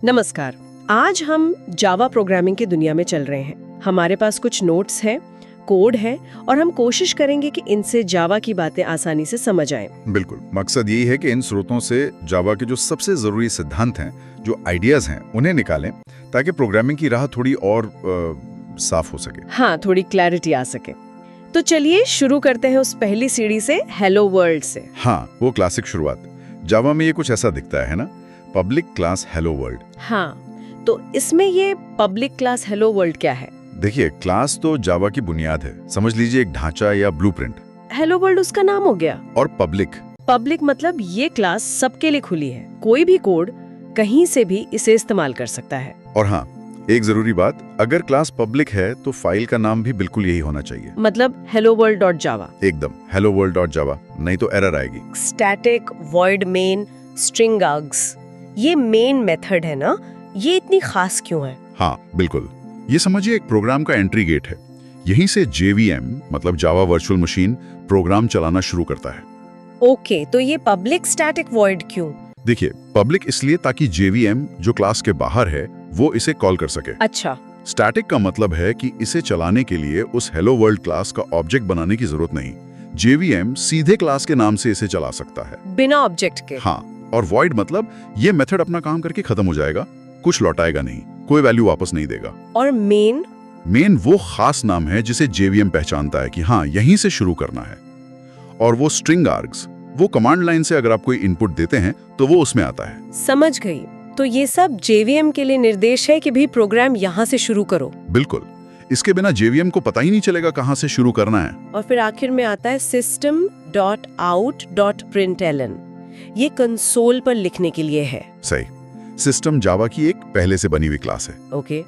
नमस्कार। आज हम जावा प्रोग्रामिंग की दुनिया में चल रहे हैं। हमारे पास कुछ नोट्स हैं, कोड है और हम कोशिश करेंगे कि इनसे जावा की बातें आसानी से समझ आएं। बिल्कुल, मकसद यही है कि इन स्रोतों से जावा के जो सबसे जरूरी सिद्धांत हैं, जो आइडियाज हैं, उन्हें निकालें ताकि प्रोग्रामिंग की राह थोड़ी और साफ हो सके। हाँ, थोड़ी क्लैरिटी आ सके। तो चलिए शुरू करते हैं उस पहली सीढ़ी से, हेलो वर्ल्ड से। हाँ, वो क्लासिक शुरुआत। जावा में ये कुछ ऐसा दिखता है ना, पब्लिक क्लास हेलो वर्ल्ड। हाँ, तो इसमें ये पब्लिक क्लास हेलो वर्ल्ड क्या है? देखिए, क्लास तो जावा की बुनियाद है, समझ लीजिए एक ढांचा या ब्लूप्रिंट। हेलो वर्ल्ड उसका नाम हो गया। और पब्लिक मतलब ये क्लास सबके लिए खुली है, कोई भी कोड कहीं से भी इसे इस्तेमाल कर सकता है। और हाँ, एक जरूरी बात, अगर क्लास पब्लिक है तो फाइल का नाम भी बिल्कुल यही होना चाहिए, मतलब helloworld.java। एकदम helloworld.java, नहीं तो एरर आएगी। Static void main string args, ये मेन मेथड है ना, ये इतनी खास क्यों है? हाँ बिल्कुल, ये समझिए एक प्रोग्राम का एंट्री गेट है। यहीं से JVM मतलब जावा वर्चुअल मशीन प्रोग्राम चलाना शुरू करता है। ओके, तो ये पब्लिक स्टैटिक वॉइड क्यों? देखिए, पब्लिक इसलिए ताकि JVM जो क्लास के बाहर है वो इसे कॉल कर सके। अच्छा, स्टैटिक का मतलब है कि इसे चलाने के लिए उस हेलो वर्ल्ड क्लास का ऑब्जेक्ट बनाने की जरूरत नहीं। JVM सीधे क्लास के नाम से इसे चला सकता है, बिना ऑब्जेक्ट के। हाँ, और वॉइड मतलब ये मेथड अपना काम करके खत्म हो जाएगा, कुछ लौटाएगा नहीं, कोई वैल्यू वापस नहीं देगा। और मेन वो खास नाम है जिसे JVM पहचानता है कि हाँ, यहीं से शुरू करना है। और वो स्ट्रिंग आर्ग्स, वो कमांड लाइन से अगर आप कोई इनपुट देते हैं तो वो उसमें आता है। समझ गई। तो ये सब JVM के लिए निर्देश है कि भी प्रोग्राम यहाँ से शुरू करो। बिल्कुल, इसके बिना JVM को पता ही नहीं चलेगा कहाँ से शुरू करना है। और फिर आखिर में आता है system.out.println, ये कंसोल पर लिखने के लिए है। सही, सिस्टम जावा की एक पहले से बनी हुई क्लास है। ओके।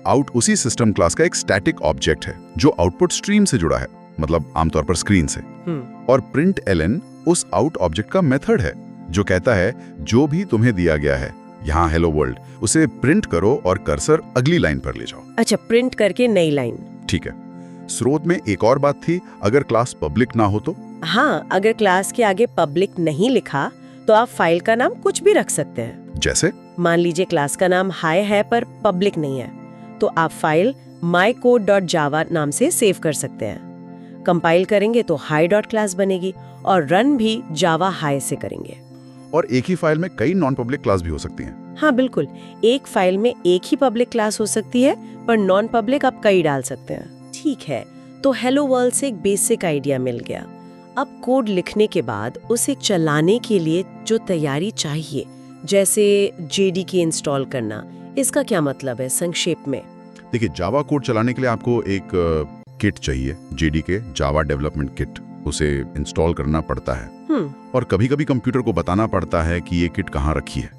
आउट उसी सिस्टम क्लास का एक स्टैटिक ऑब्जेक्ट है जो आउटपुट स्ट्रीम से जुड़ा है, मतलब आमतौर पर स्क्रीन से। और println उस आउट ऑब्जेक्ट का मेथड है जो कहता है जो भी तुम्हें दिया गया है, यहाँ हेलो वर्ल्ड, उसे प्रिंट करो और कर्सर अगली लाइन पर ले जाओ। अच्छा, प्रिंट करके नई लाइन। ठीक है। स्रोत में एक और बात थी, अगर क्लास पब्लिक ना हो तो? हाँ, अगर क्लास के आगे पब्लिक नहीं लिखा तो आप फाइल का नाम कुछ भी रख सकते हैं। जैसे मान लीजिए क्लास का नाम हाई है पर पब्लिक नहीं है, तो आप फाइल mycode.java नाम से सेव कर सकते हैं। कंपाइल करेंगे तो hi.class बनेगी और रन भी जावा हाई से करेंगे। और एक ही फाइल में कई नॉन पब्लिक क्लास भी हो सकती हैं। हाँ बिल्कुल, एक फाइल में एक ही पब्लिक क्लास हो सकती है, पर नॉन पब्लिक आप कई डाल सकते हैं। ठीक है, तो हेलो वर्ल्ड से एक बेसिक आइडिया मिल गया। अब कोड लिखने के बाद उसे चलाने के लिए जो तैयारी चाहिए, जैसे JDK इंस्टॉल करना, इसका क्या मतलब है संक्षेप में? देखिए, जावा कोड चलाने के लिए आपको एक किट चाहिए, JDK जावा डेवलपमेंट किट, उसे इंस्टॉल करना पड़ता है। और कभी-कभी कंप्यूटर को बताना पड़ता है कि ये किट कहाँ रखी है।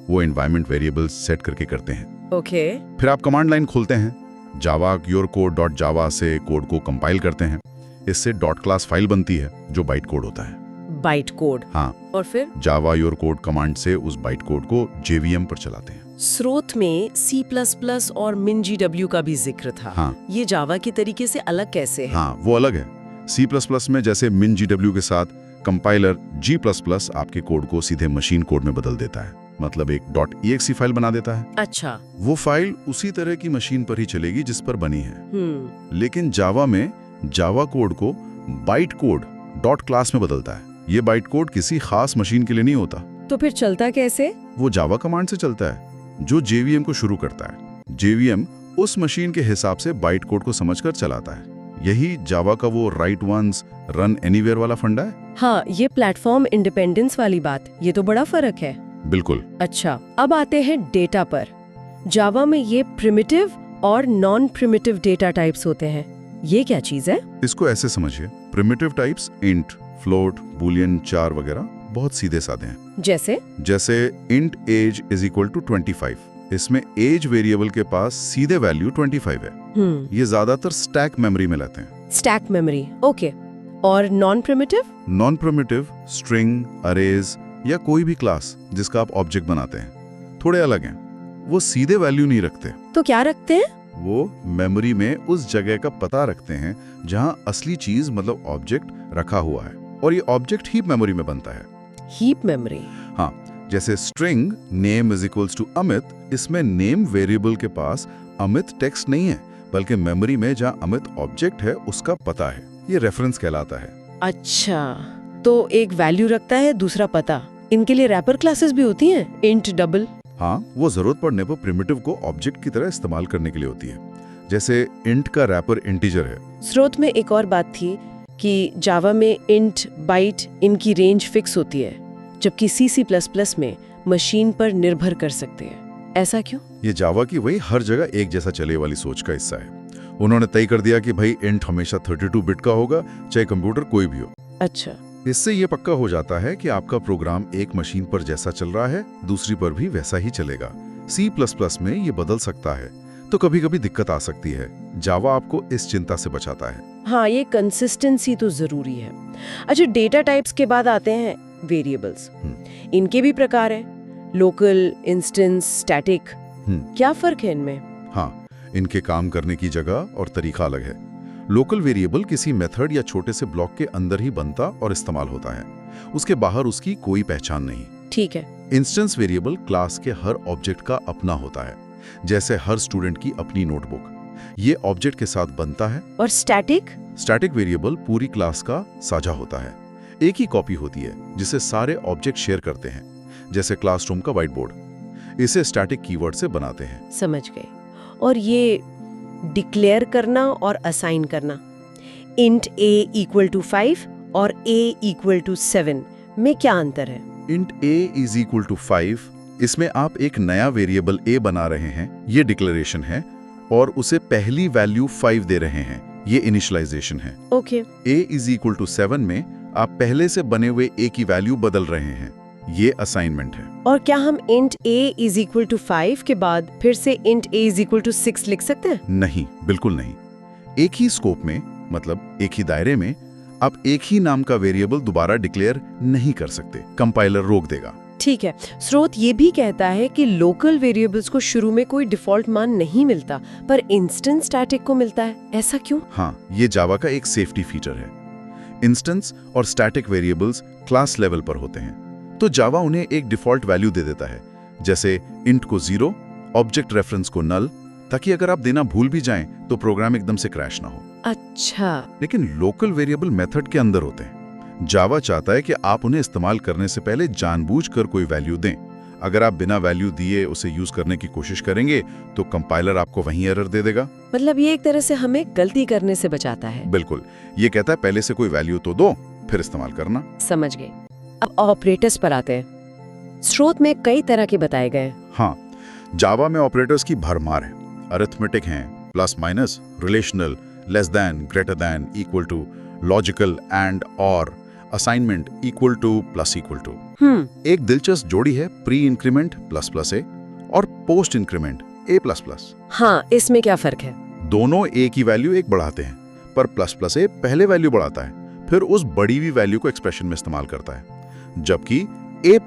वो एनवायरनमेंट वेरिएबल्स सेट करके करते हैं। ओके। फिर आप कमांड लाइन खोलते हैं, जावा yourcode.java से कोड को कंपाइल करते हैं। इससे डॉट क्लास फाइल बनती है जो बाइट कोड होता है। Byte code? हाँ। और फिर जावा योर कोड कमांड से उस बाइट कोड को JVM पर चलाते हैं। स्रोत में C++ और MinGW का भी जिक्र था। हाँ। ये जावा की तरीके से अलग कैसे है? हाँ, वो अलग है। C++ में जैसे MinGW के साथ कंपाइलर G++ आपके कोड को सीधे मशीन कोड में बदल देता है, मतलब एक .exe फाइल बना देता है। अच्छा। वो फाइल उसी तरह की मशीन पर ही चलेगी जिस पर बनी है। लेकिन जावा में जावा कोड को बाइट कोड डॉट क्लास में बदलता है। ये बाइट कोड किसी खास मशीन के लिए नहीं होता। तो फिर चलता कैसे? वो जावा कमांड से चलता है जो JVM को शुरू करता है। JVM उस मशीन के हिसाब से बाइट कोड को समझकर चलाता है। यही जावा का वो राइट वंस रन एनीवेयर वाला फंडा है। हाँ, ये प्लेटफॉर्म इंडिपेंडेंस वाली बात, ये तो बड़ा फर्क है। बिल्कुल। अच्छा, अब आते हैं डेटा पर। जावा में ये प्रिमिटिव और नॉन प्रिमिटिव डेटा टाइप्स होते हैं, ये क्या चीज है? इसको ऐसे समझिए, primitive types int, float, boolean, char वगैरह बहुत सीधे साधे हैं। जैसे int age is equal to 25। इसमें एज वेरिएबल के पास सीधे वैल्यू 25 है। ये ज्यादातर स्टैक मेमोरी में लेते हैं। Stack memory, okay. और non primitive? Non primitive string, arrays या कोई भी क्लास जिसका आप ऑब्जेक्ट बनाते हैं, थोड़े अलग हैं। वो सीधे वैल्यू नहीं रखते। तो क्या रखते हैं? वो मेमोरी में उस जगह का पता रखते हैं जहां असली चीज मतलब ऑब्जेक्ट रखा हुआ है, और ये ऑब्जेक्ट हीप मेमोरी में बनता है। Heap memory? हाँ, जैसे string name is equals to Amit, इसमें नेम वेरिएबल के पास अमित टेक्स्ट नहीं है, बल्कि मेमोरी में जहां अमित ऑब्जेक्ट है उसका पता है। ये रेफरेंस कहलाता है। अच्छा, तो एक वैल्यू रखता है, दूसरा पता। इनके लिए रैपर क्लासेस भी होती हैं, इंट डबल। हाँ, वो जरूरत पड़ने पर प्रिमिटिव को ऑब्जेक्ट की तरह इस्तेमाल करने के लिए होती है। जैसे इंट का रैपर इंटीजर है। स्रोत में एक और बात थी कि जावा में इंट, बाइट, इनकी रेंज फिक्स होती है, जबकि C++ में मशीन पर निर्भर कर सकते हैं। ऐसा क्यों? ये जावा की वही हर जगह एक जैसा चले वाली सोच का हिस्सा है। उन्होंने तय कर दिया कि भाई इंट हमेशा 32 बिट का होगा, चाहे कंप्यूटर कोई भी हो। अच्छा, इससे ये पक्का हो जाता है कि आपका प्रोग्राम एक मशीन पर जैसा चल रहा है, दूसरी पर भी वैसा ही चलेगा। C++ में ये बदल सकता है, तो कभी कभी दिक्कत आ सकती है। जावा आपको इस चिंता से बचाता है। हाँ, ये कंसिस्टेंसी तो जरूरी है। अच्छा, डेटा टाइप्स के बाद आते हैं वेरिएबल्स। इनके भी प्रकार हैं, लोकल, इंस्टेंस, स्टैटिक। क्या फर्क है इनमें? हाँ, इनके काम करने की जगह और तरीका अलग है। लोकल वेरिएबल किसी मेथड या छोटे से ब्लॉक के अंदर ही बनता और इस्तेमाल होता है, उसके बाहर उसकी कोई पहचान नहीं। ठीक है। इंस्टेंस वेरिएबल क्लास के हर ऑब्जेक्ट का अपना होता है, जैसे हर स्टूडेंट की अपनी नोटबुक। ये ऑब्जेक्ट के साथ बनता है। और स्टैटिक? स्टैटिक वेरिएबल पूरी क्लास का साझा होता है, एक ही कॉपी होती है जिसे सारे ऑब्जेक्ट शेयर करते हैं, जैसे क्लासरूम का व्हाइट बोर्ड। इसे स्टैटिक कीवर्ड से बनाते हैं। समझ गए। और ये डिक्लेयर करना और असाइन करना, इंट a = 5 और a = 7 में क्या अंतर है? इंट a = 5, इसमें आप एक नया वेरिएबल a बना रहे हैं, ये डिक्लेरेशन है, और उसे पहली वैल्यू 5 दे रहे हैं, ये इनिशियलाइजेशन है। ओके। a = 7 में आप पहले से बने हुए a की वैल्यू बदल रहे हैं, ये असाइनमेंट है। और क्या हम इंट a = 5 के बाद फिर से इंट a = 6 लिख सकते हैं? नहीं, बिल्कुल नहीं। एक ही स्कोप में, मतलब एक ही दायरे में, आप एक ही नाम का वेरिएबल दोबारा डिक्लेयर नहीं कर सकते, कंपाइलर रोक देगा। ठीक है। स्रोत ये भी कहता है कि लोकल वेरिएबल्स को शुरू में कोई डिफॉल्ट मान नहीं मिलता, पर इंस्टेंस स्टैटिक को मिलता है। ऐसा क्यों? हाँ, ये जावा का एक सेफ्टी फीचर है। इंस्टेंस और स्टैटिक वेरिएबल्स क्लास लेवल पर होते हैं, तो जावा उन्हें एक डिफॉल्ट वैल्यू दे देता है, जैसे इंट को 0, ऑब्जेक्ट रेफरेंस को null, ताकि अगर आप देना भूल भी जाएं तो प्रोग्राम एकदम से क्रैश ना हो। अच्छा। लेकिन लोकल वेरिएबल मेथड के अंदर होते हैं। जावा चाहता है कि आप उन्हें इस्तेमाल करने से पहले जानबूझकर कोई वैल्यू दें। अगर आप बिना वैल्यू दिए उसे यूज करने की कोशिश करेंगे तो कंपाइलर आपको वहीं एरर दे देगा। मतलब ये एक तरह से हमें गलती करने से बचाता है। बिल्कुल, ये कहता है पहले से कोई वैल्यू तो दो, फिर इस्तेमाल करना। समझ गए। अब ऑपरेटर्स पर आते हैं। स्रोत में कई तरह के बताए गए। हाँ, जावा में ऑपरेटर्स की भरमार है। अरिथमेटिक हैं, plus minus, relational, less than, greater than, equal to, logical, and, और, assignment, equal to, plus equal to. एक दिलचस्प जोड़ी है प्री इंक्रीमेंट ++a और पोस्ट इंक्रीमेंट a++। हाँ, इसमें क्या फर्क है? दोनों a की वैल्यू एक बढ़ाते हैं, पर ++a पहले वैल्यू बढ़ाता है, फिर उस बढ़ी हुई वैल्यू को एक्सप्रेशन में इस्तेमाल करता है, जबकि a++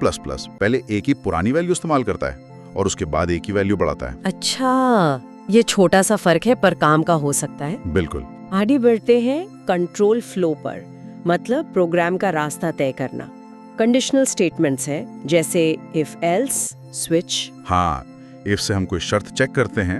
पहले a की पुरानी वैल्यू इस्तेमाल करता है और उसके बाद a की वैल्यू बढ़ाता है। अच्छा, ये छोटा सा फर्क है पर काम का हो सकता है। बिल्कुल। आगे बढ़ते हैं कंट्रोल फ्लो पर, मतलब प्रोग्राम का रास्ता तय करना। कंडीशनल स्टेटमेंट्स हैं, जैसे इफ एल्स, स्विच। हाँ, इफ से हम कोई शर्त चेक करते हैं,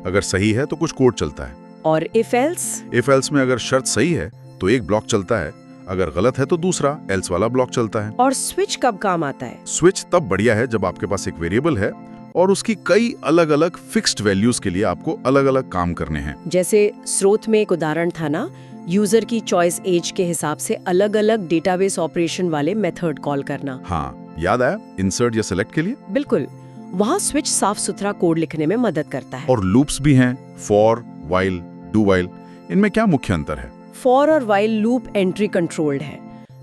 अगर सही है तो कुछ कोड चलता है। और इफ एल्स में अगर शर्त सही है तो एक ब्लॉक चलता है, अगर गलत है तो दूसरा एल्स वाला ब्लॉक चलता है। और स्विच कब काम आता है? स्विच तब बढ़िया है जब आपके पास एक वेरिएबल है और उसकी कई अलग अलग फिक्स्ड वैल्यूज के लिए आपको अलग अलग काम करने हैं। जैसे स्रोत में एक उदाहरण था ना, यूजर की चॉइस एज के हिसाब से अलग अलग डेटाबेस ऑपरेशन वाले मेथड कॉल करना। हाँ, याद आया, इंसर्ट या सिलेक्ट के लिए। बिल्कुल, वहाँ स्विच साफ सुथरा कोड लिखने में मदद करता है। और लूप्स भी हैं, फॉर, व्हाइल, डू व्हाइल। इनमें क्या मुख्य अंतर है? फॉर और व्हाइल लूप एंट्री कंट्रोल्ड है,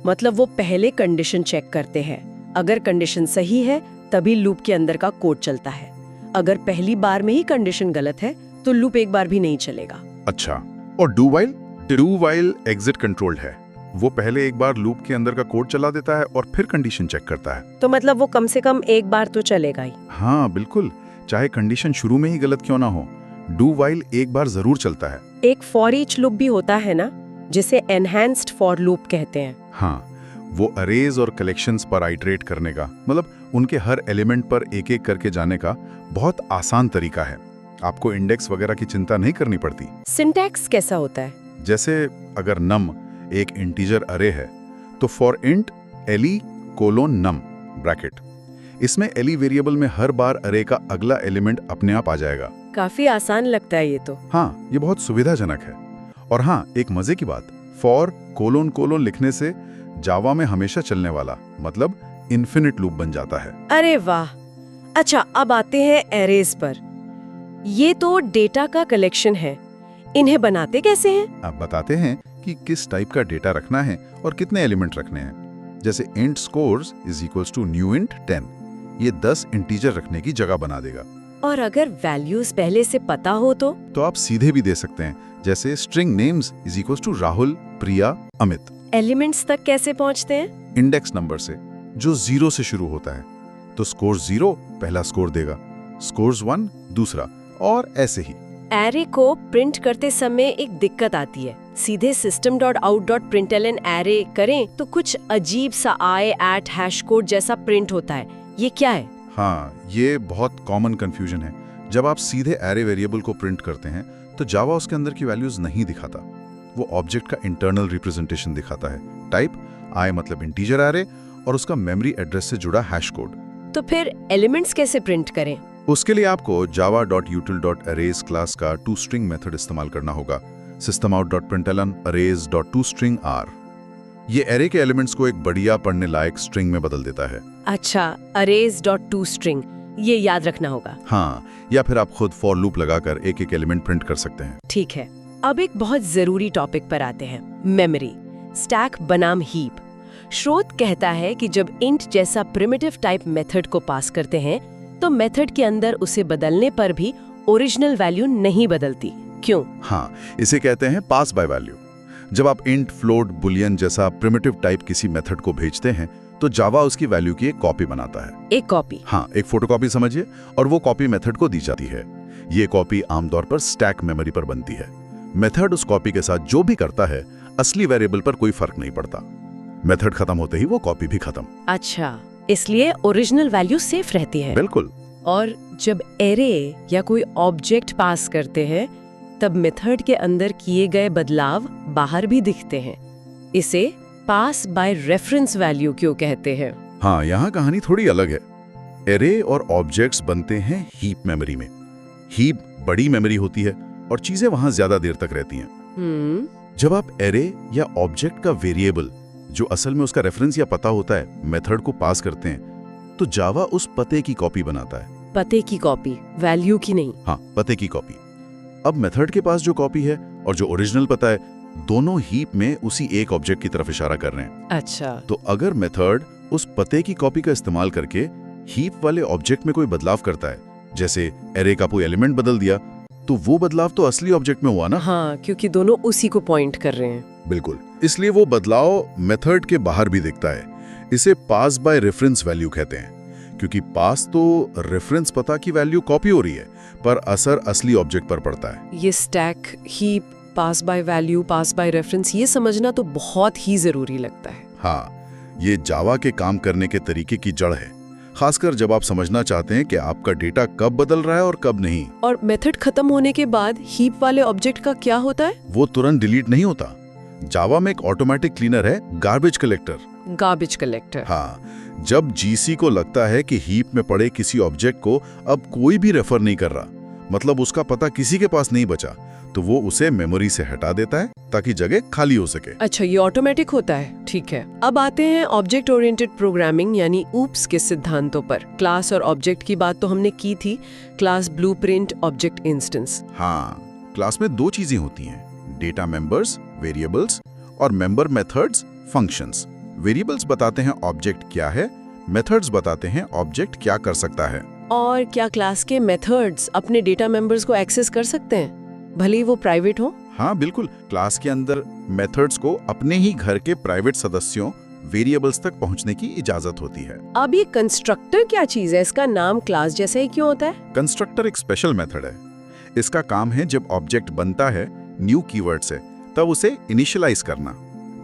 मतलब वो पहले कंडीशन चेक करते हैं। अगर कंडीशन सही है तभी लूप के अंदर का कोड चलता है। अगर पहली बार में ही कंडीशन गलत है तो लूप एक बार भी नहीं चलेगा। अच्छा, और do while? Do while exit controlled है, वो पहले एक बार लूप के अंदर का कोड चला देता है और फिर कंडीशन चेक करता है। तो मतलब वो कम से कम एक बार तो चलेगा ही। हाँ बिल्कुल, चाहे कंडीशन शुरू में ही गलत क्यों ना हो, डू व्हाइल एक बार जरूर चलता है। एक फॉर ईच लूप भी होता है ना, जिसे एनहांस्ड फॉर लूप कहते हैं। हाँ, वो अरेज और कलेक्शंस पर आइटरेट करने का, मतलब उनके हर एलिमेंट पर एक एक करके जाने का बहुत आसान तरीका है। आपको इंडेक्स वगैरह की चिंता नहीं करनी पड़ती। सिंटैक्स कैसा होता है? जैसे अगर num एक इंटीजर अरे है तो for int le colon num bracket, इसमें le वेरिएबल में हर बार अरे का अगला एलिमेंट अपने आप आ जाएगा। काफी आसान लगता है ये तो। हाँ, ये बहुत सुविधाजनक है। और हाँ, एक मजे की बात, फॉर कोलोन कोलोन लिखने से जावा में हमेशा चलने वाला मतलब इन्फिनिट लूप बन जाता है। अरे वाह। अच्छा, अब आते हैं एरेज पर। ये तो डेटा का कलेक्शन है, इन्हें बनाते कैसे हैं? अब बताते हैं कि किस टाइप का डेटा रखना है और कितने एलिमेंट रखने हैं। जैसे int scores is equals to new int 10, ये 10 इंटीजर रखने की जगह बना देगा। और अगर वैल्यूज पहले से पता हो तो आप सीधे भी दे सकते हैं, जैसे string names is equals to Rahul, Priya, Amit. Elements तक कैसे पहुंचते हैं? इंडेक्स नंबर से, जो 0 से शुरू होता है। तो स्कोर 0 पहला स्कोर देगा, स्कोर्स 1 दूसरा, और ऐसे ही। एरे को प्रिंट करते समय एक दिक्कत आती है। सीधे system.out.println एरे करें तो कुछ अजीब सा i@ कोड जैसा प्रिंट होता है। ये क्या है? हाँ, ये बहुत कॉमन कंफ्यूजन है। जब आप सीधे एरे वेरिएबल को प्रिंट करते हैं तो जावा उसके अंदर की वैल्यूज नहीं दिखाता, वो ऑब्जेक्ट का इंटरनल रिप्रेजेंटेशन दिखाता है। टाइप i मतलब इंटीजर एरे और उसका मेमोरी एड्रेस से जुड़ा हैश कोड। तो फिर एलिमेंट्स कैसे प्रिंट करें? उसके लिए आपको java.util.arrays क्लास का toString मेथड इस्तेमाल करना होगा। systemout.println arrays.toString r, ये एरे के एलिमेंट्स को एक बढ़िया पढ़ने लायक स्ट्रिंग में बदल देता है। अच्छा, arrays.toString, ये याद रखना होगा। हाँ, या फिर आप खुद फॉर लूप लगाकर एक एक एलिमेंट प्रिंट कर सकते हैं। ठीक है, अब एक बहुत जरूरी टॉपिक पर आते हैं, मेमोरी। स्टैक बनाम हीप। स्रोत कहता है कि जब इंट जैसा प्रिमिटिव टाइप मेथड को पास करते हैं तो मेथड के अंदर उसे बदलने पर भी ओरिजिनल वैल्यू नहीं बदलती। क्यों? हाँ, इसे कहते हैं पास बाय वैल्यू। जब आप इंट, फ्लोट, बुलियन जैसा प्रिमिटिव टाइप किसी मेथड को भेजते हैं तो जावा उसकी वैल्यू की एक कॉपी बनाता है। एक कॉपी? हाँ, एक फोटोकॉपी समझिए, और वो कॉपी मेथड को दी जाती है। ये कॉपी आमतौर पर स्टैक मेमोरी पर बनती है। मेथड उस कॉपी के साथ जो भी करता है, असली वेरिएबल पर कोई फर्क नहीं पड़ता। मेथड खत्म होते ही वो कॉपी भी खत्म। अच्छा, इसलिए ओरिजिनल वैल्यू सेफ रहती है। बिल्कुल। और जब एरे या कोई ऑब्जेक्ट पास करते हैं तब मेथड के अंदर किए गए बदलाव बाहर भी दिखते हैं। इसे पास बाय रेफरेंस वैल्यू क्यों कहते हैं? हाँ, यहाँ कहानी थोड़ी अलग है। एरे और ऑब्जेक्ट्स बनते हैं हीप मेमोरी में। हीप बड़ी मेमोरी होती है और चीजें वहां ज्यादा देर तक रहती हैं। जब आप एरे या ऑब्जेक्ट का वेरिएबल, जो असल में उसका रेफरेंस या पता होता है, मेथड को पास करते हैं तो जावा उस पते की कॉपी बनाता है। पते की कॉपी, वैल्यू की नहीं? हाँ, पते की कॉपी। अब मेथड के पास जो कॉपी है और जो ओरिजिनल पता है, दोनों हीप में उसी एक ऑब्जेक्ट की तरफ इशारा कर रहे हैं। अच्छा। तो अगर मेथड उस पते की कॉपी का इस्तेमाल करके हीप वाले ऑब्जेक्ट में कोई बदलाव करता है, जैसे एरे का कोई एलिमेंट बदल दिया, तो वो बदलाव तो असली ऑब्जेक्ट में हुआ ना। हाँ, क्योंकि दोनों उसी को पॉइंट कर रहे हैं। बिल्कुल, इसलिए वो बदलाव मेथड के बाहर भी दिखता है। इसे पास बाय रेफरेंस वैल्यू कहते हैं, क्योंकि पास तो रेफरेंस पता की वैल्यू कॉपी हो रही है, पर असर असली ऑब्जेक्ट पर पड़ता है। ये stack, heap, pass by value, pass by reference, ये समझना तो बहुत ही जरूरी लगता है। हाँ, ये जावा के काम करने के तरीके की जड़ है, खासकर जब आप समझना चाहते हैं कि आपका डेटा कब बदल रहा है और कब नहीं। और मेथड खत्म होने के बाद हीप वाले ऑब्जेक्ट का क्या होता है? वो तुरंत डिलीट नहीं होता। जावा में एक ऑटोमेटिक क्लीनर है, गार्बेज कलेक्टर। Garbage collector? हाँ, जब जीसी को लगता है कि हीप में पड़े किसी ऑब्जेक्ट को अब कोई भी रेफर नहीं कर रहा, मतलब उसका पता किसी के पास नहीं बचा, तो वो उसे मेमोरी से हटा देता है ताकि जगह खाली हो सके। अच्छा, ये ऑटोमेटिक होता है, ठीक है। अब आते हैं ऑब्जेक्ट ओरिएंटेड प्रोग्रामिंग यानी ऊप्स के सिद्धांतों पर। क्लास और ऑब्जेक्ट की बात तो हमने की थी, क्लास, ब्लूप्रिंट, ऑब्जेक्ट इंस्टेंस। हाँ, क्लास में दो चीजें होती हैं, डेटा मेंबर्स, वेरिएबल्स, और मेंबर मेथड्स, फंक्शंस। वेरिएबल्स बताते हैं ऑब्जेक्ट क्या है, मेथड्स बताते हैं ऑब्जेक्ट क्या कर सकता है। और क्या क्लास के मेथड्स अपने डेटा मेंबर्स को एक्सेस कर सकते हैं, भले ही वो प्राइवेट हो? हाँ बिल्कुल, क्लास के अंदर मेथड्स को अपने ही घर के प्राइवेट सदस्यों, वेरिएबल्स तक पहुंचने की इजाजत होती है। अब ये कंस्ट्रक्टर क्या चीज है? इसका नाम क्लास जैसा ही क्यों होता है? कंस्ट्रक्टर एक स्पेशल मेथड है। इसका काम है जब ऑब्जेक्ट बनता है न्यू कीवर्ड से, तब उसे इनिशियलाइज करना,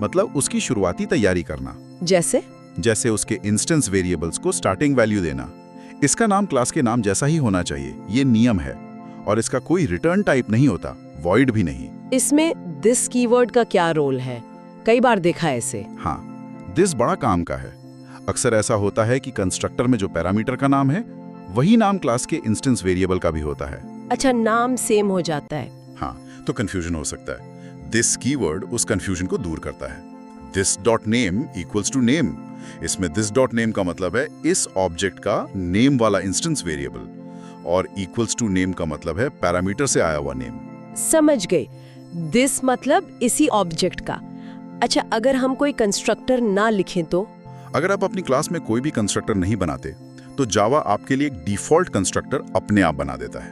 मतलब उसकी शुरुआती तैयारी करना। जैसे? जैसे उसके इंस्टेंस वेरिएबल्स को स्टार्टिंग वैल्यू देना। इसका नाम क्लास के नाम जैसा ही होना चाहिए, ये नियम है। और इसका कोई रिटर्न टाइप नहीं होता, वॉइड भी नहीं। इसमें दिस कीवर्ड का क्या रोल है? कई बार देखा है इसे। हाँ, दिस बड़ा काम का है। अक्सर ऐसा होता है कि कंस्ट्रक्टर में जो पैरामीटर का नाम है वही नाम क्लास के इंस्टेंस वेरिएबल का भी होता है। अच्छा, नाम सेम हो जाता है। हाँ, तो कंफ्यूजन हो सकता है। दिस कीवर्ड उस कंफ्यूजन को दूर करता है। This dot name equals to name. इसमें दिस डॉट नेम का मतलब है इस ऑब्जेक्ट का नेम वाला इंस्टेंस वेरिएबल, और इक्वल्स टू नेम का मतलब है पैरामीटर से आया हुआ नेम। समझ गई। दिस मतलब इसी ऑब्जेक्ट का। अच्छा, अगर हम कोई कंस्ट्रक्टर ना लिखें तो? अगर आप अपनी क्लास में कोई भी कंस्ट्रक्टर नहीं बनाते तो जावा आपके लिए एक डिफॉल्ट कंस्ट्रक्टर अपने आप बना देता है।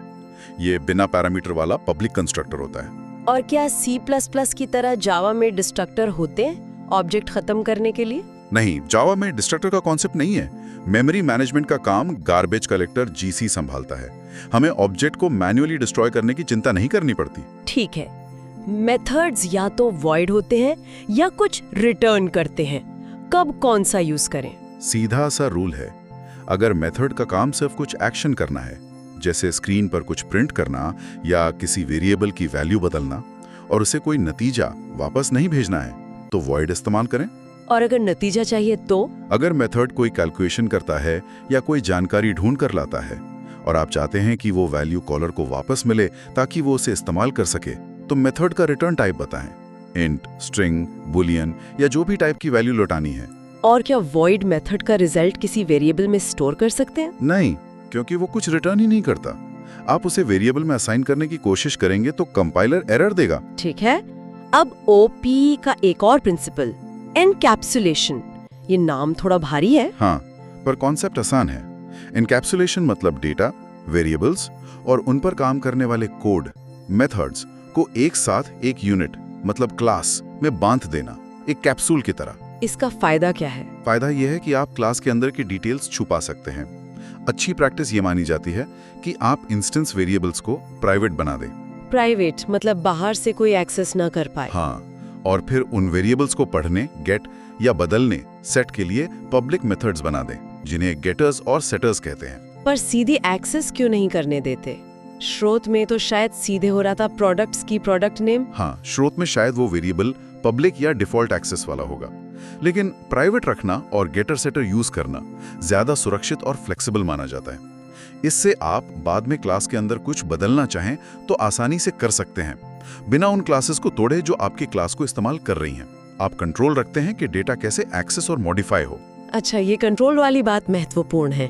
ये बिना पैरामीटर वाला पब्लिक कंस्ट्रक्टर होता है। और क्या C++ की तरह जावा में डिस्ट्रक्टर होते हैं ऑब्जेक्ट खत्म करने के लिए? नहीं, जावा में डिस्ट्रक्टर का कॉन्सेप्ट नहीं है। मेमोरी मैनेजमेंट का काम गार्बेज कलेक्टर GC संभालता है। हमें ऑब्जेक्ट को मैन्युअली डिस्ट्रॉय करने की चिंता नहीं करनी पड़ती। ठीक है। मेथड्स या तो वॉइड होते हैं या कुछ रिटर्न करते हैं। कब कौन सा यूज करें? सीधा सा रूल है, अगर मेथड का काम सिर्फ कुछ एक्शन करना है, जैसे स्क्रीन पर कुछ प्रिंट करना या किसी वेरिएबल की वैल्यू बदलना, और उसे कोई नतीजा वापस नहीं भेजना है, तो वॉइड इस्तेमाल करें। और अगर नतीजा चाहिए तो? अगर मेथड कोई कैलकुलेशन करता है या कोई जानकारी ढूंढ कर लाता है और आप चाहते हैं कि वो वैल्यू कॉलर को वापस मिले ताकि वो उसे इस्तेमाल कर सके, तो मेथड का रिटर्न टाइप बताएं। इंट, स्ट्रिंग, बुलियन या जो भी टाइप की वैल्यू लौटानी है। और क्या वॉइड मेथड का रिजल्ट किसी वेरिएबल में स्टोर कर सकते हैं? नहीं, क्योंकि वो कुछ रिटर्न ही नहीं करता। आप उसे वेरिएबल में असाइन करने की कोशिश करेंगे तो कंपाइलर एरर देगा। ठीक है। अब OP का एक और प्रिंसिपल, एनकैप्सुलेशन। ये नाम थोड़ा भारी है। हाँ, पर कॉन्सेप्ट आसान है। एनकैप्सुलेशन मतलब डेटा, वेरिएबल्स और उन पर काम करने वाले कोड, मेथड्स को एक साथ एक यूनिट मतलब क्लास में बांध देना, एक कैप्सूल की तरह। इसका फायदा क्या है? फायदा यह है कि आप क्लास के अंदर की डिटेल्स छुपा सकते हैं। अच्छी प्रैक्टिस ये मानी जाती है कि आप इंस्टेंस वेरिएबल्स को प्राइवेट बना दें। प्राइवेट मतलब बाहर से कोई एक्सेस ना कर पाए। हाँ, और फिर उन वेरिएबल्स को पढ़ने, गेट या बदलने, सेट के लिए पब्लिक मेथड्स बना दें, जिन्हें गेटर्स और सेटर्स कहते हैं। पर सीधी एक्सेस क्यों नहीं करने देते? स्रोत में तो शायद सीधे हो रहा था प्रोडक्ट्स की प्रोडक्ट नेम। हाँ, स्रोत में शायद वो वेरिएबल पब्लिक या डिफॉल्ट एक्सेस वाला होगा, लेकिन प्राइवेट रखना और गेटर सेटर यूज करना ज्यादा सुरक्षित और फ्लेक्सिबल माना जाता है। इससे आप बाद में क्लास के अंदर कुछ बदलना चाहें तो आसानी से कर सकते हैं, बिना उन क्लासेस को तोड़े जो आपकी क्लास को इस्तेमाल कर रही हैं। आप कंट्रोल रखते हैं कि डेटा कैसे एक्सेस और मॉडिफाई हो। अच्छा, ये कंट्रोल वाली बात महत्वपूर्ण है।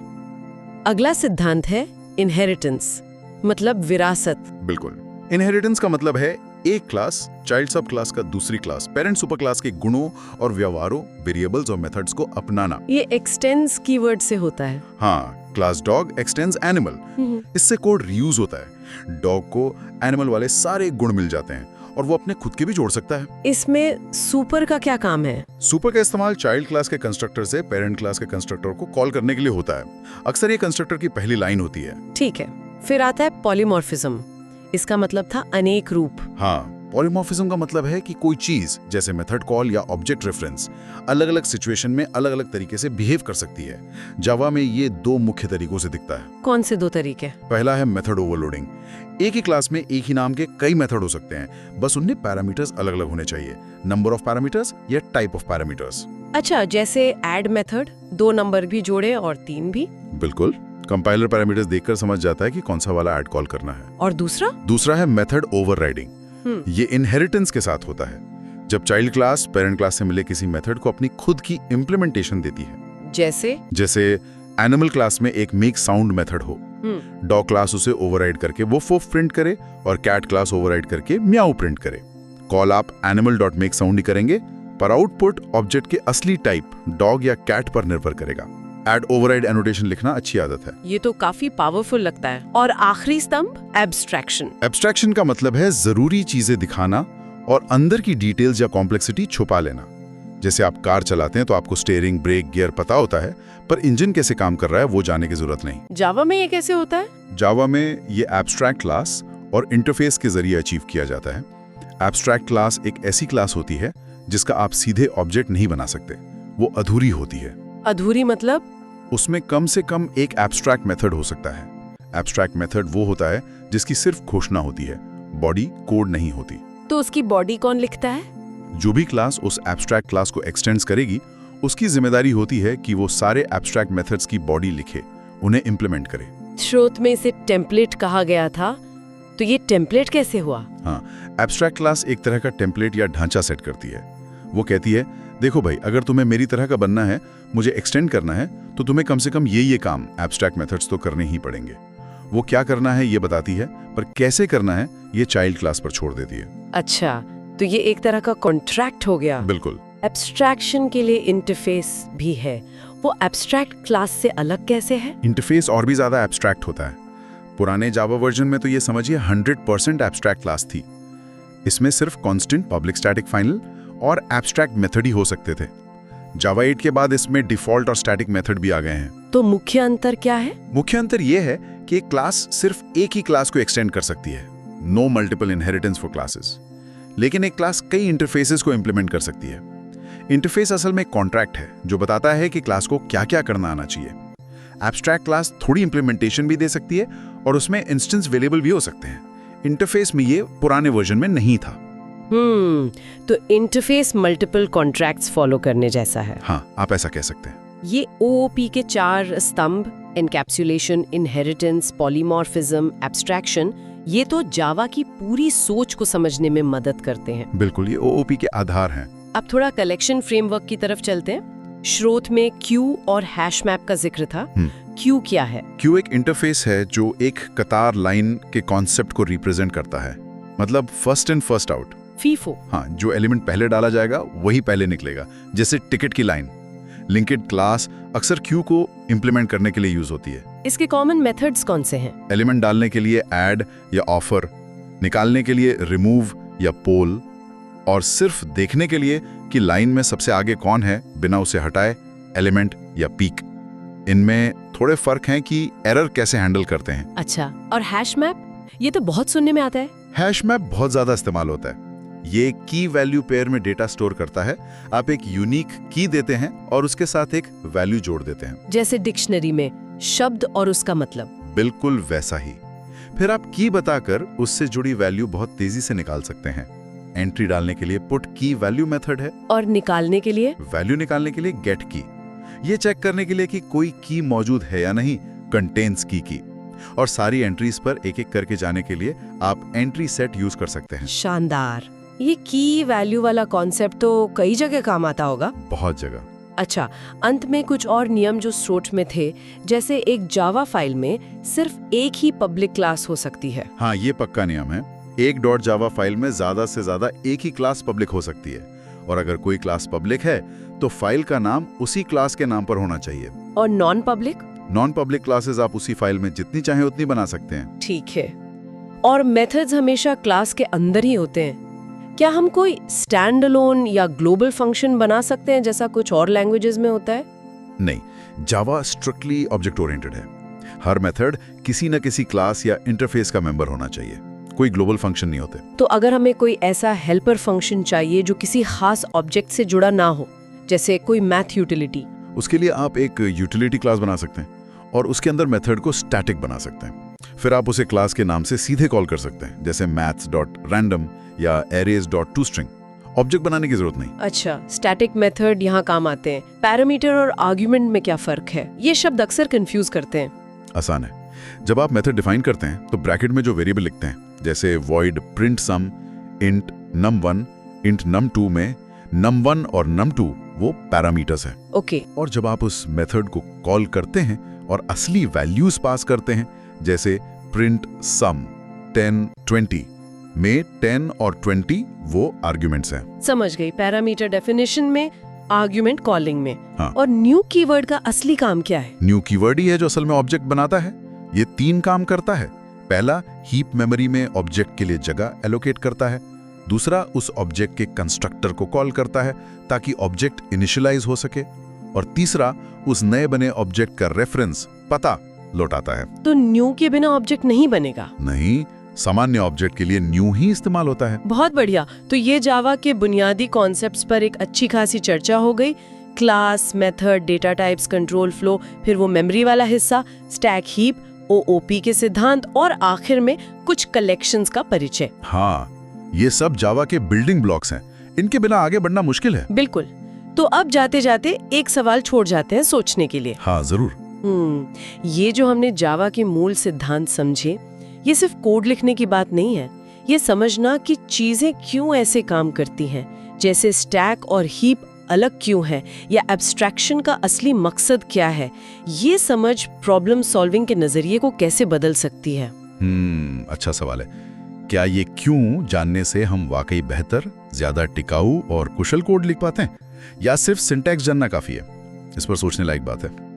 अगला सिद्धांत है इनहेरिटेंस, मतलब विरासत। बिल्कुल। इनहेरिटेंस का मतलब है एक क्लास चाइल्ड सब क्लास का दूसरी क्लास पेरेंट सुपर क्लास के गुणों और व्यवहारों, वेरिएबल्स और मेथड्स को अपनाना। ये एक्सटेंड्स कीवर्ड से होता है। हाँ, क्लास डॉग एक्सटेंड्स एनिमल। इससे कोड रीयूज होता है। डॉग को एनिमल वाले सारे गुण मिल जाते हैं और वो अपने खुद के भी जोड़ सकता है। इसमें सुपर का क्या काम है? सुपर का इस्तेमाल चाइल्ड क्लास के कंस्ट्रक्टर से पेरेंट क्लास के कंस्ट्रक्टर को कॉल करने के लिए होता है। अक्सर ये कंस्ट्रक्टर की पहली लाइन होती है। ठीक है। फिर आता है पॉलीमॉर्फिज्म। इसका मतलब था अनेक रूप। हाँ, पॉलीमॉर्फिज्म का मतलब है कि कोई चीज जैसे मेथड कॉल या ऑब्जेक्ट रेफरेंस अलग अलग सिचुएशन में अलग अलग तरीके से बिहेव कर सकती है। जावा में ये दो मुख्य तरीकों से दिखता है। कौन से दो तरीके? पहला है मेथड ओवरलोडिंग। एक ही क्लास में एक ही नाम के कई मेथड हो सकते हैं, बस उनमें पैरामीटर्स अलग अलग होने चाहिए, नंबर ऑफ पैरामीटर्स या टाइप ऑफ पैरामीटर्स। अच्छा, जैसे ऐड मेथड, 2 नंबर भी जोड़े और 3 भी। बिल्कुल। कंपाइलर पैरामीटर्स देखकर समझ जाता है कि कौन सा वाला ऐड कॉल करना है। और दूसरा है मेथड ओवरराइडिंग। ये इनहेरिटेंस के साथ होता है, जब चाइल्ड क्लास पेरेंट क्लास से मिले किसी मेथड को अपनी खुद की इंप्लीमेंटेशन देती है। जैसे एनिमल क्लास में एक मेक साउंड मेथड हो, डॉग क्लास उसे ओवरराइड करके वो फूफ प्रिंट करे और कैट क्लास ओवरराइड करके म्याऊ प्रिंट करे। कॉल आप animal.makeSound ही करेंगे, पर आउटपुट ऑब्जेक्ट के असली टाइप डॉग या कैट पर निर्भर करेगा। एड ओवरराइड एनोटेशन लिखना अच्छी आदत है। ये तो काफी पावरफुल लगता है। और आखिरी स्तंभ एब्स्ट्रैक्शन। एब्स्ट्रैक्शन का मतलब है जरूरी चीजें दिखाना और अंदर की डिटेल्स या कॉम्प्लेक्सिटी छुपा लेना। जैसे आप कार चलाते हैं तो आपको स्टीयरिंग, ब्रेक, गियर पता होता है, पर इंजन कैसे काम कर रहा है वो जानने की जरूरत नहीं। जावा में ये कैसे होता है? जावा में ये एब्स्ट्रैक्ट क्लास और इंटरफेस के जरिए अचीव किया जाता है। एब्स्ट्रैक्ट क्लास एक ऐसी क्लास होती है जिसका आप सीधे ऑब्जेक्ट नहीं बना सकते, वो अधूरी होती है। अधूरी मतलब? उसमें कम से कम एक एब्स्ट्रैक्ट मेथड हो सकता है। एब्स्ट्रैक्ट मेथड वो होता है जिसकी सिर्फ घोषणा होती है, बॉडी कोड नहीं होती। तो उसकी बॉडी कौन लिखता है? जो भी क्लास उस एब्स्ट्रैक्ट क्लास को एक्सटेंड्स करेगी, उसकी जिम्मेदारी होती है कि वो सारे एब्स्ट्रैक्ट मेथड्स की बॉडी लिखे, उन्हें इंप्लीमेंट करे। स्रोत में इसे टेम्पलेट कहा गया था, तो ये टेम्पलेट कैसे हुआ? हाँ, एब्स्ट्रैक्ट क्लास एक तरह का टेम्पलेट या ढांचा सेट करती है। वो कहती है, देखो भाई, अगर तुम्हें मेरी तरह का बनना है, मुझे एक्सटेंड करना है, तो तुम्हें कम से कम ये काम एब्स्ट्रैक्ट मेथड्स तो करने ही पड़ेंगे। वो क्या करना है ये बताती है, पर कैसे करना है ये चाइल्ड क्लास पर छोड़ देती है। अच्छा, तो ये एक तरह का कॉन्ट्रैक्ट हो गया। बिल्कुल। एब्स्ट्रैक्शन के लिए इंटरफेस भी है, वो एब्स्ट्रैक्ट क्लास से अलग कैसे है? इंटरफेस और भी ज्यादा एब्स्ट्रैक्ट होता है। पुराने जावा वर्जन में तो ये समझिए 100% एब्स्ट्रैक्ट क्लास थी। इसमें सिर्फ कांस्टेंट, पब्लिक स्टैटिक फाइनल और एब्स्ट्रैक्ट मेथड ही हो सकते थे। जावा 8 के बाद इसमें डिफॉल्ट और स्टैटिक मेथड भी आ गए हैं। तो मुख्य अंतर क्या है? मुख्य अंतर ये है कि एक क्लास सिर्फ एक ही क्लास को एक्सटेंड कर सकती है, no multiple inheritance for classes. लेकिन एक क्लास कई इंटरफेसेस को इंप्लीमेंट कर सकती है। इंटरफेस असल में कॉन्ट्रैक्ट है जो बताता है कि क्लास को क्या क्या करना आना चाहिए। एब्स्ट्रैक्ट क्लास थोड़ी इंप्लीमेंटेशन भी दे सकती है और उसमें इंस्टेंस वेरिएबल भी हो सकते हैं। इंटरफेस में ये पुराने वर्जन में नहीं था। तो इंटरफेस मल्टीपल कॉन्ट्रैक्ट्स फॉलो करने जैसा है। हाँ, आप ऐसा कह सकते हैं। ये OOP के 4 स्तंभ, एनकैप्सुलेशन, इनहेरिटेंस, पॉलीमॉर्फिज्म, एब्स्ट्रैक्शन, ये तो जावा की पूरी सोच को समझने में मदद करते हैं। बिल्कुल, ये OOP के आधार हैं। अब थोड़ा कलेक्शन फ्रेमवर्क की तरफ चलते हैं। स्रोत में क्यू और हैश मैप का जिक्र था। क्यू क्या है? क्यू एक इंटरफेस है जो एक कतार लाइन के कॉन्सेप्ट को रिप्रेजेंट करता है, मतलब first in first out. FIFO. हाँ, जो एलिमेंट पहले डाला जाएगा वही पहले निकलेगा, जैसे टिकट की लाइन। लिंक्ड क्लास अक्सर क्यू को इंप्लीमेंट करने के लिए यूज होती है। इसके कॉमन मेथड्स कौन से हैं? एलिमेंट डालने के लिए ऐड या ऑफर, निकालने के लिए रिमूव या पोल, और सिर्फ देखने के लिए कि लाइन में सबसे आगे कौन है बिना उसे हटाए, एलिमेंट या पीक। इनमें थोड़े फर्क हैं कि एरर कैसे हैंडल करते हैं। अच्छा, और हैश मैप? ये तो बहुत सुनने में आता है। हैश मैप बहुत ज्यादा इस्तेमाल होता है। ये की वैल्यू पेयर में डेटा स्टोर करता है। आप एक यूनिक की देते हैं और उसके साथ एक वैल्यू जोड़ देते हैं, जैसे डिक्शनरी में शब्द और उसका मतलब। बिल्कुल वैसा ही। फिर आप की बताकर उससे जुड़ी वैल्यू बहुत तेजी से निकाल सकते हैं। एंट्री डालने के लिए पुट की वैल्यू मेथड है, और निकालने के लिए? वैल्यू निकालने के लिए गेट की। ये चेक करने के लिए कि कोई की मौजूद है या नहीं, कंटेन्स की। और सारी एंट्रीज पर एक एक करके जाने के लिए आप एंट्री सेट यूज कर सकते हैं। शानदार। ये की वैल्यू वाला कॉन्सेप्ट तो कई जगह काम आता होगा। बहुत जगह। अच्छा, अंत में कुछ और नियम जो स्रोत में थे, जैसे एक जावा फाइल में सिर्फ एक ही पब्लिक क्लास हो सकती है। हाँ, ये पक्का नियम है। एक .जावा फाइल में ज्यादा से ज्यादा एक ही क्लास पब्लिक हो सकती है, और अगर कोई क्लास पब्लिक है तो फाइल का नाम उसी क्लास के नाम पर होना चाहिए। और non public? Non public classes आप उसी फाइल में जितनी चाहे उतनी बना सकते हैं। ठीक है। और मेथड्स हमेशा क्लास के अंदर ही होते हैं। क्या हम कोई स्टैंड अलोन या ग्लोबल फंक्शन बना सकते हैं जैसा कुछ और लैंग्वेजेस में होता है? नहीं, जावा स्ट्रिक्टली ऑब्जेक्ट ओरिएंटेड है। हर मेथड किसी न किसी क्लास या इंटरफेस का मेंबर होना चाहिए, कोई ग्लोबल फंक्शन नहीं होते। तो अगर हमें कोई ऐसा हेल्पर फंक्शन चाहिए जो किसी खास ऑब्जेक्ट से जुड़ा ना हो, जैसे कोई मैथ यूटिलिटी, उसके लिए आप एक यूटिलिटी क्लास बना सकते हैं और उसके अंदर मेथड को स्टैटिक बना सकते हैं। फिर आप उसे क्लास के नाम से सीधे कॉल कर सकते हैं, जैसे maths.random या arrays.toString। ऑब्जेक्ट बनाने की जरूरत नहीं। अच्छा, स्टैटिक मेथड यहाँ काम आते हैं। पैरामीटर और आर्गुमेंट में क्या फर्क है? ये शब्द अक्सर कंफ्यूज करते हैं। आसान है। जब आप मेथड डिफाइन करते हैं तो ब्रैकेट में जो वेरिएबल लिखते हैं, जैसे void print sum int num1 int num2 में num1 और num2 वो पैरामीटर्स हैं। ओके। और जब आप उस मेथड को कॉल करते हैं और असली वैल्यूज पास करते हैं, जैसे print sum 10 20 में 10 और 20 वो आर्ग्यूमेंट्स हैं। समझ गई। पैरामीटर डेफिनेशन में, आर्ग्यूमेंट कॉलिंग में। हाँ। और न्यू कीवर्ड का असली काम क्या है? न्यू कीवर्ड ही है जो असल में ऑब्जेक्ट बनाता है। ये 3 काम करता है। पहला, हीप मेमोरी में ऑब्जेक्ट के लिए जगह एलोकेट करता है। दूसरा, उस ऑब्जेक्ट के कंस्ट्रक्टर को कॉल करता है ताकि ऑब्जेक्ट इनिशियलाइज हो सके। और तीसरा, उस नए बने ऑब्जेक्ट का रेफरेंस, पता लौटाता है। तो न्यू के बिना ऑब्जेक्ट नहीं बनेगा? नहीं, सामान्य ऑब्जेक्ट के लिए न्यू ही इस्तेमाल होता है। बहुत बढ़िया। तो ये जावा के बुनियादी कॉन्सेप्ट्स पर एक अच्छी खासी चर्चा हो गई class, method, data types, control flow, फिर वो मेमोरी वाला हिस्सा, स्टैक हीप, ओओपी के सिद्धांत और आखिर में कुछ कलेक्शंस का परिचय। हाँ, ये सब जावा के बिल्डिंग ब्लॉक्स हैं। इनके बिना आगे बढ़ना मुश्किल है। बिल्कुल। तो अब जाते जाते एक सवाल छोड़ जाते हैं सोचने के लिए। हाँ जरूर। ये जो हमने जावा के मूल सिद्धांत समझे, ये सिर्फ कोड लिखने की बात नहीं है। ये समझना कि चीजें क्यों ऐसे काम करती हैं, जैसे स्टैक और हीप अलग क्यों है, या एब्स्ट्रैक्शन का असली मकसद क्या है, ये समझ प्रॉब्लम सॉल्विंग के नजरिए को कैसे बदल सकती है। अच्छा सवाल है। क्या ये क्यों जानने से हम वाकई बेहतर, ज्यादा टिकाऊ और कुशल कोड लिख पाते हैं, या सिर्फ सिंटैक्स जानना काफी है? इस पर सोचने लायक बात है।